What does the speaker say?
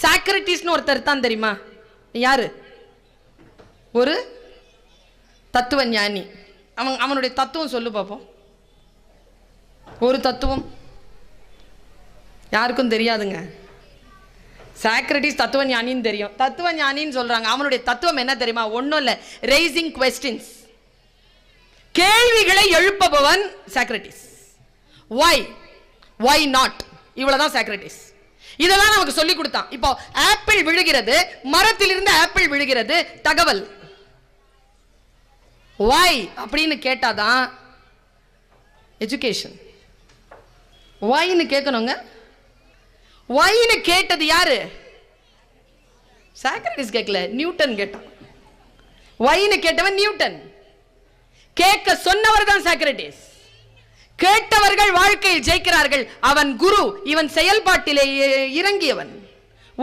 சாக்ரட்டிஸ்னு ஒருத்தர் தான் தெரியுமா? யாரு? ஒரு தத்துவ ஞானி. அவனுடைய தத்துவம் சொல்லு பார்ப்போம். ஒரு தத்துவம் யாருக்கும் தெரியாதுங்க. சாக்ரட்டிஸ் தத்துவ ஞானின்னு தெரியும், தத்துவ ஞானின்னு சொல்றாங்க. அவனுடைய தத்துவம் என்ன தெரியுமா? ஒன்றும் இல்லை, ரைசிங் கொஸ்டின்ஸ், கேள்விகளை எழுப்பவன் சாக்ரட்டிஸ். வை நாட், இவ்வளவுதான் சாக்ரட்டிஸ். இதெல்லாம் நமக்கு சொல்லி கொடுத்தான். இப்போ ஆப்பிள் விழுகிறது, மரத்திலிருந்து ஆப்பிள் விழுகிறது, தகவல் வை அப்படின்னு கேட்டாதான் எஜுகேஷன். வைன்னு கேட்கணுங்க. வைன்னு கேட்டது யாரு? சாக்ரட்டிஸ் கேட்கல, நியூட்டன் கேட்டான். வைன்னு கேட்டவன் நியூட்டன், கேட்க சொன்னவர் தான் சாக்ரட்டிஸ். கேட்டவர்கள் வாழ்க்கையில் ஜெயிக்கிறார்கள். அவன் குரு, இவன் செயல்பாட்டிலே இறங்கியவன்.